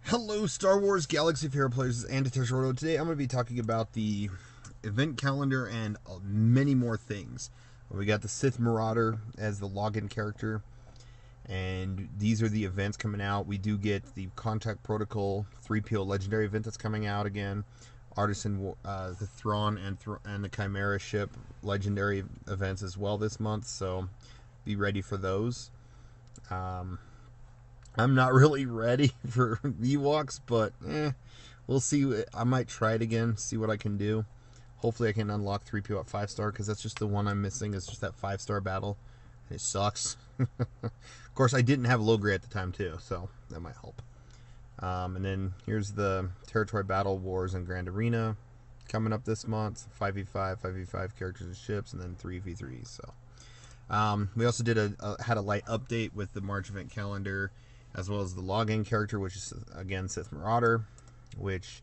Hello, Star Wars Galaxy of Hero players and Tesoro. Today I'm going to be talking about the event calendar and many more things. We got the Sith Marauder as the login character, and these are the events coming out. We do get the Contact Protocol 3PO Legendary event that's coming out again. Artisan, the Thrawn and the Chimera ship Legendary events as well this month, so be ready for those. I'm not really ready for Ewoks, but we'll see. I might try it again, see what I can do. Hopefully I can unlock 3PO at 5-star, because that's just the one I'm missing, is just that 5-star battle. It sucks. Of course, I didn't have Logray at the time, too, so that might help. And then here's the Territory Battle Wars and Grand Arena coming up this month. 5v5, 5v5 characters and ships, and then 3v3. So we also did had a light update with the March event calendar, as well as the login character, which is, again, Sith Marauder, which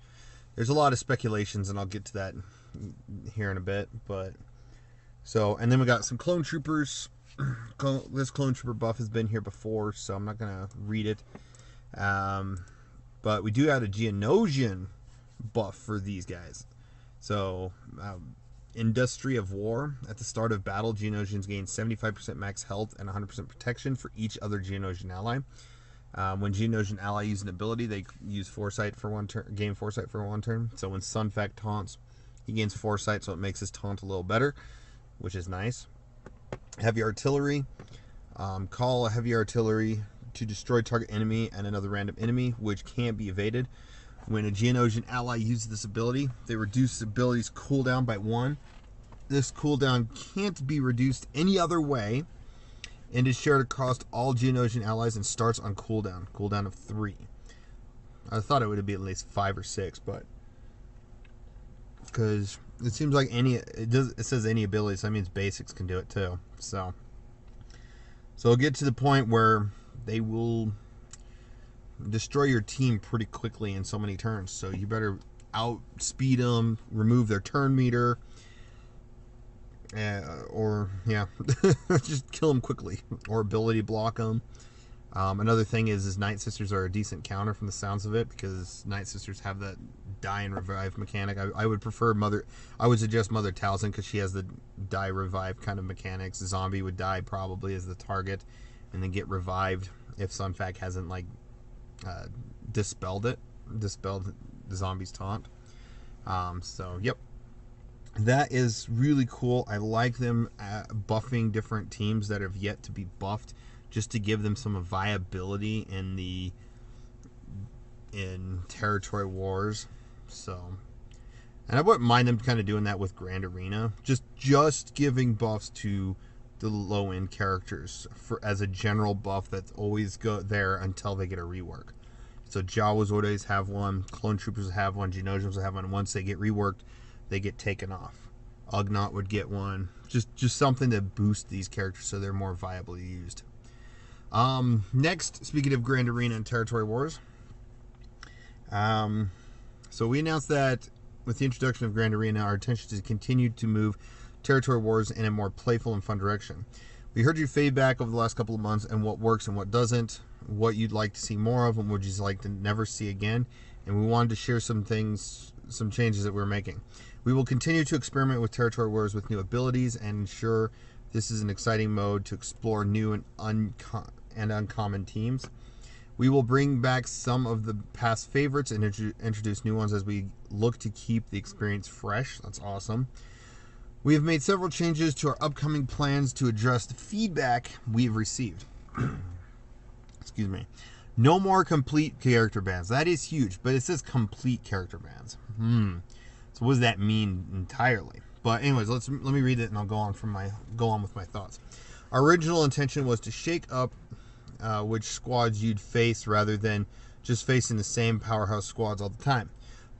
there's a lot of speculations, and I'll get to that here in a bit. But so, and then we got some clone troopers. This clone trooper buff has been here before, so I'm not going to read it. But we do have a Geonosian buff for these guys. So, Industry of War. At the start of battle, Geonosians gain 75% max health and 100% protection for each other Geonosian ally. When Geonosian ally use an ability, they use Foresight for one turn, gain Foresight for one turn. So when Sun Fac taunts, he gains Foresight, so it makes his taunt a little better, which is nice. Heavy Artillery. Call a Heavy Artillery to destroy target enemy and another random enemy, which can't be evaded. When a Geonosian ally uses this ability, they reduce the ability's cooldown by 1. This cooldown can't be reduced any other way, and is shared across all Geonosian allies and starts on cooldown of 3. I thought it would be at least 5 or 6, but because it seems like it says any ability, so that means basics can do it too. So it'll get to the point where they will destroy your team pretty quickly in so many turns. So you better outspeed them, remove their turn meter. Or just kill them quickly, or ability block them. Another thing is Night Sisters are a decent counter from the sounds of it, because Night Sisters have that die and revive mechanic. I would prefer I would suggest Mother Talzin, because she has the die revive kind of mechanics. Zombie would die probably as the target, and then get revived if Sunfac hasn't dispelled the zombie's taunt. So yep. That is really cool. I like them buffing different teams that have yet to be buffed, just to give them some viability in territory wars. So, and I wouldn't mind them kind of doing that with Grand Arena, just giving buffs to the low end characters as a general buff that's always there until they get a rework. So Jawas always have one, Clone Troopers have one, Geonosians will have one. Once they get reworked, they get taken off. Ugnaught would get one. Just something to boost these characters so they're more viably used. Next, speaking of Grand Arena and Territory Wars, so we announced that with the introduction of Grand Arena, our intention is to continue to move Territory Wars in a more playful and fun direction. We heard your feedback over the last couple of months and what works and what doesn't, what you'd like to see more of and what you'd like to never see again, and we wanted to share some changes that we're making. We will continue to experiment with Territory Wars with new abilities and ensure this is an exciting mode to explore new and uncommon teams. We will bring back some of the past favorites and introduce new ones as we look to keep the experience fresh. That's awesome. We have made several changes to our upcoming plans to address the feedback we've received. Excuse me. No more complete character bans. That is huge, but it says complete character bans. So what does that mean entirely? But anyways, let me read it and I'll go on with my thoughts. Our original intention was to shake up which squads you'd face rather than just facing the same powerhouse squads all the time.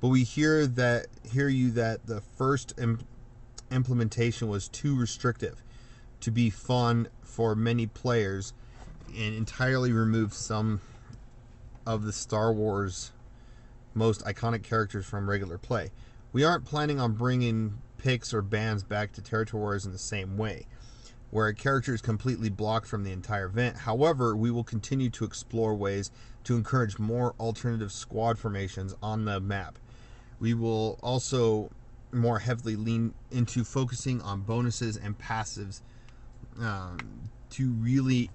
But we hear you that the first implementation was too restrictive to be fun for many players and entirely removed some of the Star Wars most iconic characters from regular play. We aren't planning on bringing picks or bans back to Territory Wars in the same way. where a character is completely blocked from the entire event. However, we will continue to explore ways to encourage more alternative squad formations on the map. We will also more heavily lean into focusing on bonuses and passives to really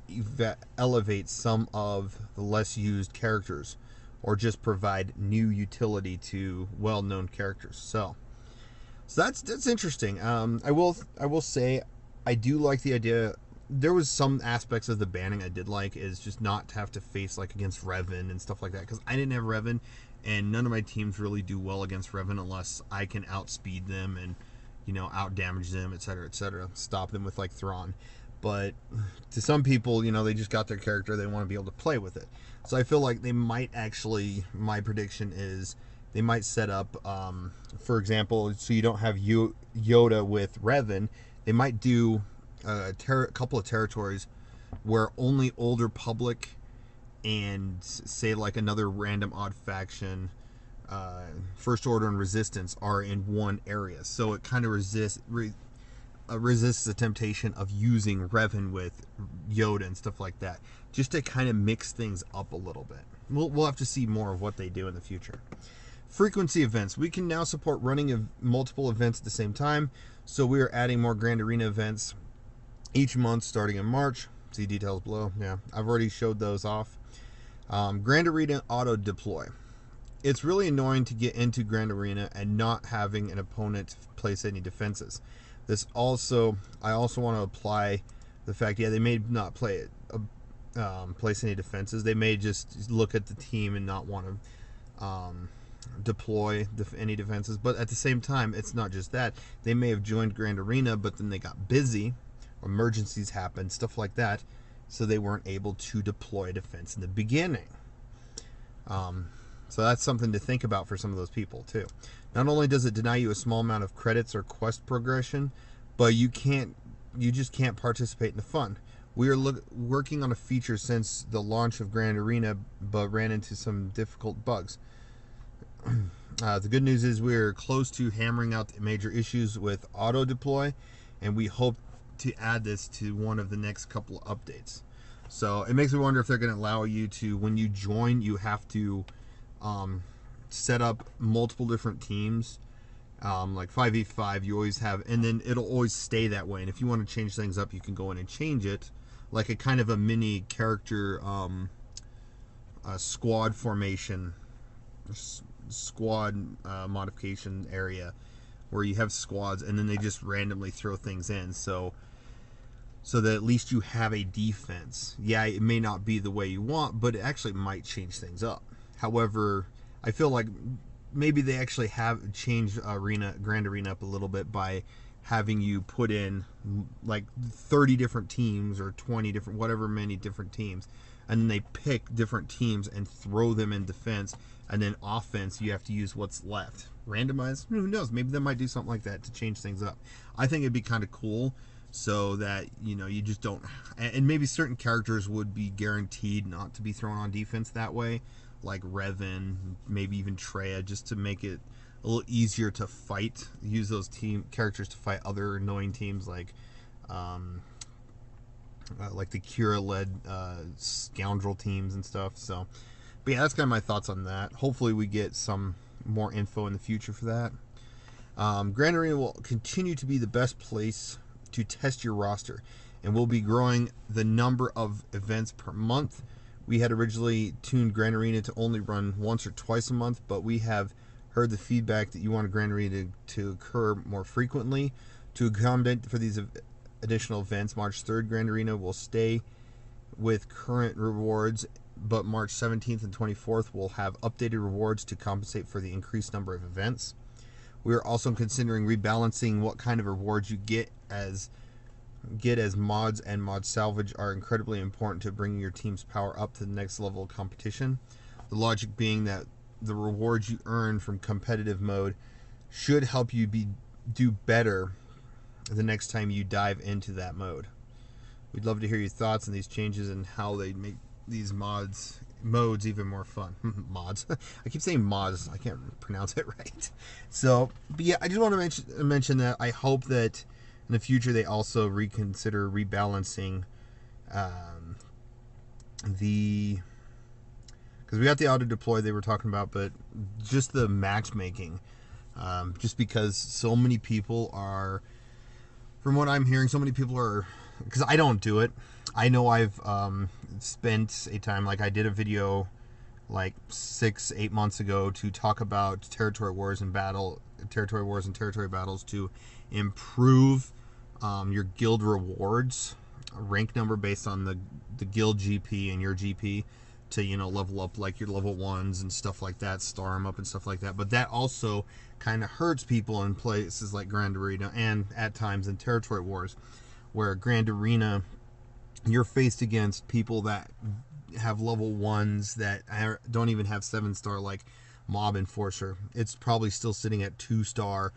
elevate some of the less used characters, or just provide new utility to well-known characters. So that's interesting. I will say I do like the idea. There was some aspects of the banning I did like, is just not to have to face like against Revan and stuff like that, because I didn't have Revan, and none of my teams really do well against Revan unless I can outspeed them and, you know, out damage them, etc., etc., stop them with like Thrawn. But to some people, you know, they just got their character, they want to be able to play with it. So I feel like they might actually, my prediction is they might set up, for example, so you don't have Yoda with Revan, they might do a couple of territories where only older public and say like another random odd faction, First Order and Resistance are in one area. So it kind of resists the temptation of using Revan with Yoda and stuff like that, just to kind of mix things up a little bit. We'll have to see more of what they do in the future. Frequency events. We can now support running multiple events at the same time, so we are adding more Grand Arena events each month starting in March. See details below. Yeah, I've already showed those off. Grand Arena auto deploy. It's really annoying to get into Grand Arena and not having an opponent place any defenses. I also want to apply the fact, yeah, they may not place any defenses. They may just look at the team and not want to deploy any defenses. But at the same time, it's not just that. They may have joined Grand Arena, but then they got busy, emergencies happened, stuff like that, so they weren't able to deploy defense in the beginning. So that's something to think about for some of those people too. Not only does it deny you a small amount of credits or quest progression, but you just can't participate in the fun. We are working on a feature since the launch of Grand Arena, but ran into some difficult bugs. The good news is we're close to hammering out the major issues with auto deploy, and we hope to add this to one of the next couple of updates. So it makes me wonder if they're going to allow you to, when you join, you have to set up multiple different teams, like 5v5 you always have, and then it'll always stay that way. And if you want to change things up, you can go in and change it, like a kind of a mini character squad formation, squad modification area, where you have squads and then they just randomly throw things in, so that at least you have a defense. Yeah, it may not be the way you want, but it actually might change things up. However, I feel like maybe they actually have changed Grand Arena up a little bit by having you put in like 30 different teams or 20 different, whatever many different teams, and then they pick different teams and throw them in defense, and then offense you have to use what's left. Randomized? Who knows? Maybe they might do something like that to change things up. I think it'd be kind of cool, so that, you know, you just don't, and maybe certain characters would be guaranteed not to be thrown on defense that way, like Revan, maybe even Traya, just to make it a little easier to fight. Use those characters to fight other annoying teams like the Kira-led scoundrel teams and stuff. So, but yeah, that's kind of my thoughts on that. Hopefully we get some more info in the future for that. Grand Arena will continue to be the best place to test your roster, and we'll be growing the number of events per month. We had originally tuned Grand Arena to only run once or twice a month, but we have heard the feedback that you want Grand Arena to occur more frequently. To accommodate for these additional events, March 3rd Grand Arena will stay with current rewards, but March 17th and 24th will have updated rewards to compensate for the increased number of events. We are also considering rebalancing what kind of rewards you get, as mods and mod salvage are incredibly important to bringing your team's power up to the next level of competition. The logic being that the rewards you earn from competitive mode should help you do better the next time you dive into that mode. We'd love to hear your thoughts on these changes and how they make these modes even more fun. Mods. I keep saying mods. I can't pronounce it right. So, but yeah, I just want to mention that I hope that in the future they also reconsider rebalancing the, because we got the auto deploy they were talking about, but just the matchmaking, just because so many people are, from what I'm hearing, so many people are, because I don't do it. I know I've spent a time, like I did a video like 6-8 months ago to talk about territory wars and territory battles to improve your guild rewards, rank number based on the guild GP and your GP, to, you know, level up like your level 1s and stuff like that, star them up and stuff like that. But that also kind of hurts people in places like Grand Arena and at times in territory wars, where Grand Arena you're faced against people that have level 1s that don't even have 7-star, like Mob Enforcer. It's probably still sitting at 2-star,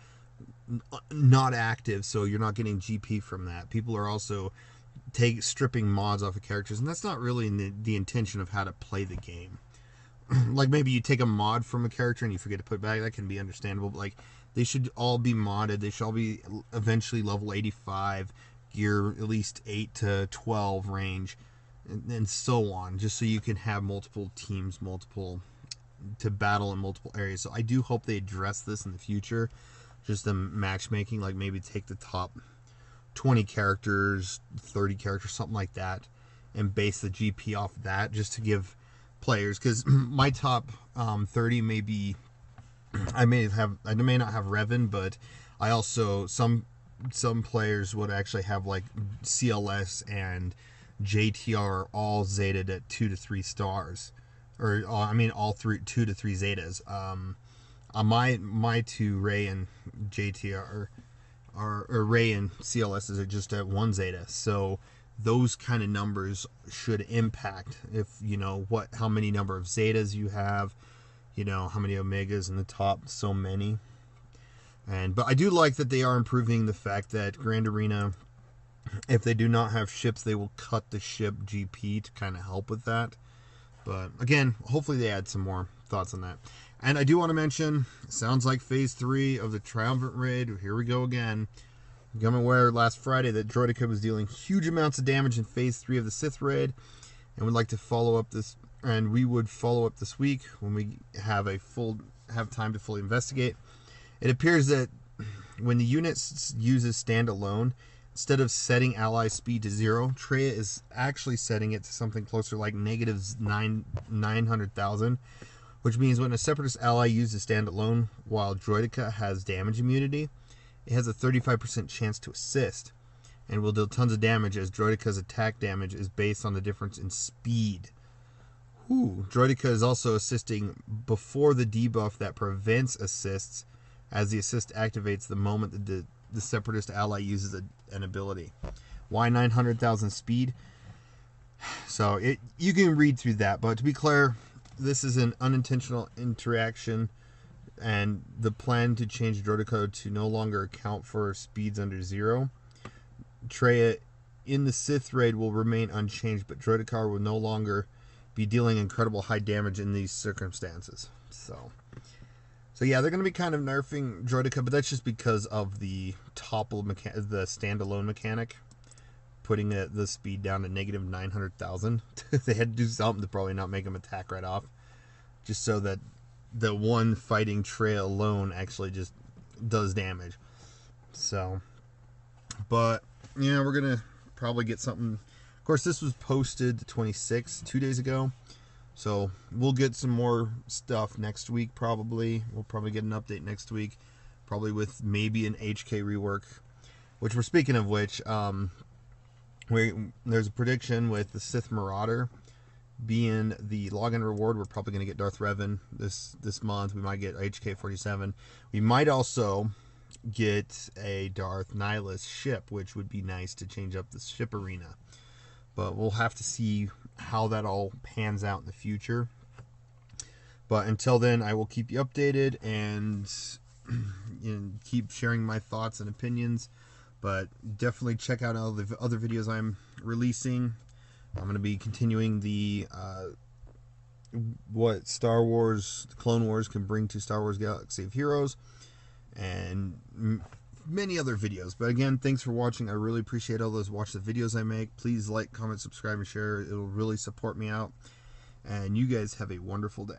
not active, so you're not getting GP from that. People are also stripping mods off of characters, and that's not really the intention of how to play the game. Like maybe you take a mod from a character and you forget to put it back, that can be understandable, but like they should all be modded. They should all be eventually level 85, gear at least 8 to 12 range, and so on, just so you can have multiple teams, multiple to battle in multiple areas. So I do hope they address this in the future, just the matchmaking, like maybe take the top 20 characters, 30 characters, something like that, and base the GP off that, just to give players, because my top 30 may be, I may not have Revan, but I also, some players would actually have like CLS and JTR all Zetaed at 2 to 3 stars, or all 2 to 3 Zetas. My two Ray and JTR or Ray and CLSs are just at 1 Zeta, so those kind of numbers should impact if you know how many number of Zetas you have, you know how many Omegas in the top, so many. But I do like that they are improving the fact that Grand Arena, if they do not have ships, they will cut the ship GP to kind of help with that. But again, hopefully they add some more thoughts on that. And I do want to mention, sounds like Phase 3 of the Triumvirate Raid, here we go again. Become aware last Friday that Droideka was dealing huge amounts of damage in Phase 3 of the Sith Raid, and would like to follow up this, and we would follow up this week when we have time to fully investigate. It appears that when the unit uses standalone, instead of setting ally speed to 0, Traya is actually setting it to something closer like negative 900,000, which means when a Separatist ally uses standalone while Droideka has damage immunity, it has a 35% chance to assist, and will deal tons of damage, as Droideka's attack damage is based on the difference in speed. Droideka is also assisting before the debuff that prevents assists, as the assist activates the moment that the Separatist ally uses an ability. Why 900,000 speed? So you can read through that, but to be clear, this is an unintentional interaction, and the plan to change Droideka to no longer account for speeds under 0. Traya in the Sith Raid will remain unchanged, but Droideka will no longer be dealing incredible high damage in these circumstances. So yeah, they're going to be kind of nerfing Droideka, but that's just because of the the standalone mechanic, putting the speed down to negative 900,000. They had to do something to probably not make him attack right off, just so that the one fighting Traya alone actually just does damage. So, but yeah, we're going to probably get something. Of course, this was posted the 26th, 2 days ago. So we'll get some more stuff next week, probably. We'll probably get an update next week, probably with maybe an HK rework. Which, we're speaking of which, there's a prediction with the Sith Marauder being the login reward. We're probably going to get Darth Revan this month. We might get HK 47. We might also get a Darth Nihilus ship, which would be nice to change up the ship arena. But we'll have to see how that all pans out in the future. But until then, I will keep you updated and keep sharing my thoughts and opinions. But definitely check out all the other videos I'm releasing. I'm going to be continuing the what Star Wars, the Clone Wars can bring to Star Wars Galaxy of Heroes, and many other videos. But again, thanks for watching. I really appreciate all those watch the videos I make. Please like, comment, subscribe, and share. It'll really support me out. And you guys have a wonderful day.